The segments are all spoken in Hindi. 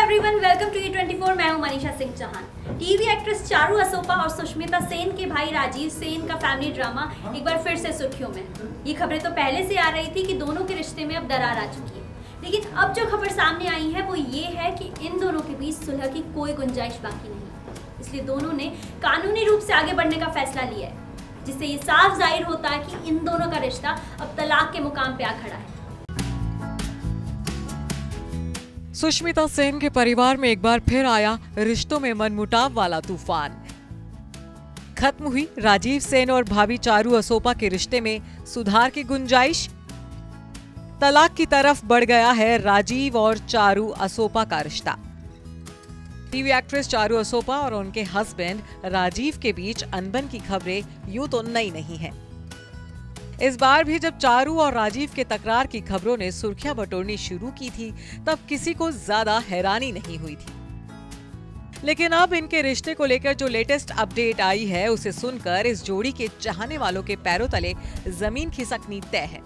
Everyone, welcome to E24। मैं हूं मनीषा सिंह चौहान। टीवी एक्ट्रेस चारू असोपा और सुष्मिता सेन के भाई राजीव सेन का फैमिली ड्रामा एक बार फिर से सुर्खियों में। ये खबरें तो पहले से आ रही थी कि दोनों के रिश्ते में अब दरार आ चुकी है, लेकिन अब जो खबर सामने आई है वो ये है कि इन दोनों के बीच सुलह की कोई गुंजाइश बाकी नहीं। इसलिए दोनों ने कानूनी रूप से आगे बढ़ने का फैसला लिया है, जिससे ये साफ जाहिर होता है कि इन दोनों का रिश्ता अब तलाक के मुकाम पे आ खड़ा है। सुष्मिता सेन के परिवार में एक बार फिर आया रिश्तों में मनमुटाव वाला तूफान। खत्म हुई राजीव सेन और भाभी चारू असोपा के रिश्ते में सुधार की गुंजाइश। तलाक की तरफ बढ़ गया है राजीव और चारू असोपा का रिश्ता। टीवी एक्ट्रेस चारू असोपा और उनके हस्बैंड राजीव के बीच अनबन की खबरें यूं तो नई नहीं है। इस बार भी जब चारू और राजीव के तकरार की खबरों ने सुर्खियां बटोरनी शुरू की थी, तब किसी को ज्यादा हैरानी नहीं हुई थी। लेकिन अब इनके रिश्ते को लेकर जो लेटेस्ट अपडेट आई है, उसे सुनकर इस जोड़ी के चाहने वालों के पैरों तले जमीन खिसकनी तय है।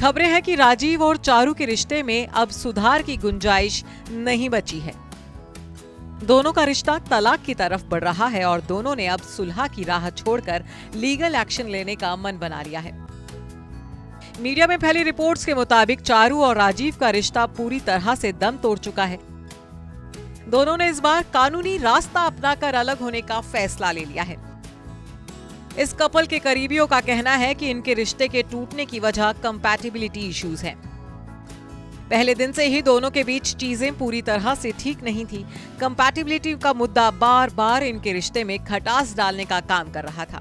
खबरें हैं कि राजीव और चारू के रिश्ते में अब सुधार की गुंजाइश नहीं बची है। दोनों का रिश्ता तलाक की तरफ बढ़ रहा है और दोनों ने अब सुलह की राह छोड़कर लीगल एक्शन लेने का मन बना लिया है। मीडिया में फैली रिपोर्ट्स के मुताबिक चारू और राजीव का रिश्ता पूरी तरह से दम तोड़ चुका है। दोनों ने इस बार कानूनी रास्ता अपनाकर अलग होने का फैसला ले लिया है। इस कपल के करीबियों का कहना है कि इनके रिश्ते के टूटने की वजह कंपैटिबिलिटी इश्यूज हैं। पहले दिन से ही दोनों के बीच चीजें पूरी तरह से ठीक नहीं थी। कंपैटिबिलिटी का मुद्दा बार बार इनके रिश्ते में खटास डालने का काम कर रहा था।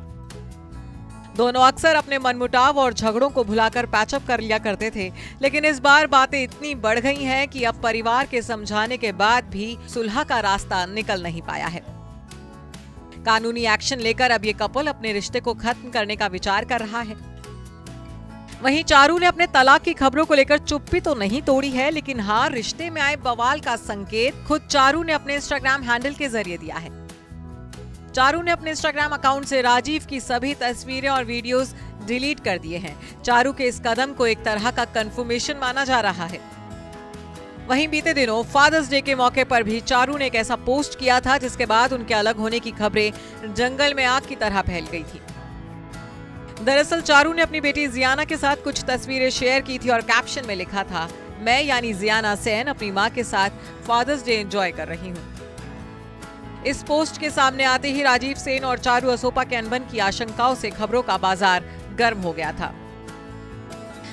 दोनों अक्सर अपने मनमुटाव और झगड़ों को भुलाकर पैचअप कर लिया करते थे, लेकिन इस बार बातें इतनी बढ़ गई हैं कि अब परिवार के समझाने के बाद भी सुलह का रास्ता निकल नहीं पाया है। कानूनी एक्शन लेकर अब ये कपल अपने रिश्ते को खत्म करने का विचार कर रहा है। वहीं चारू ने अपने तलाक की खबरों को लेकर चुप्पी तो नहीं तोड़ी है, लेकिन हाँ, रिश्ते में आए बवाल का संकेत खुद चारू ने अपने इंस्टाग्राम हैंडल के जरिए दिया है। चारू ने अपने इंस्टाग्राम अकाउंट से राजीव की सभी तस्वीरें और वीडियोस डिलीट कर दिए हैं। चारू के इस कदम को एक तरह का कंफर्मेशन माना जा रहा है। वहीं बीते दिनों फादर्स डे के मौके पर भी चारू ने एक ऐसा पोस्ट किया था, जिसके बाद उनके अलग होने की खबरें जंगल में आग की तरह फैल गई थी। दरअसल चारू ने अपनी बेटी जियाना के साथ कुछ तस्वीरें शेयर की थी और कैप्शन में लिखा था, मैं यानी जियाना सेन अपनी मां के साथ फादर्स डे एंजॉय कर रही हूं। इस पोस्ट के सामने आते ही राजीव सेन और चारू असोपा के अनबन की आशंकाओं से खबरों का बाजार गर्म हो गया था।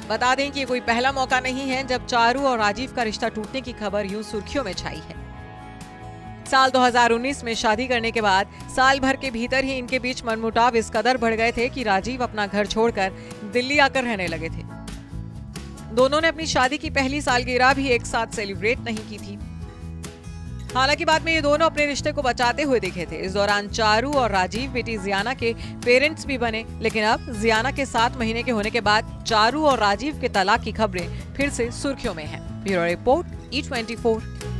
बता दें कि ये कोई पहला मौका नहीं है जब चारू और राजीव का रिश्ता टूटने की खबर यूं सुर्खियों में छाई है। साल 2019 में शादी करने के बाद साल भर के भीतर ही इनके बीच मनमुटाव इस कदर बढ़ गए थे कि राजीव अपना घर छोड़कर दिल्ली आकर रहने लगे थे। दोनों ने अपनी शादी की पहली सालगिरह भी एक साथ सेलिब्रेट नहीं की थी। हालांकि बाद में ये दोनों अपने रिश्ते को बचाते हुए दिखे थे। इस दौरान चारू और राजीव बेटी जियाना के पेरेंट्स भी बने, लेकिन अब जियाना के 7 महीने के होने के बाद चारू और राजीव के तलाक की खबरें फिर से सुर्खियों में हैं। Bureau report E24।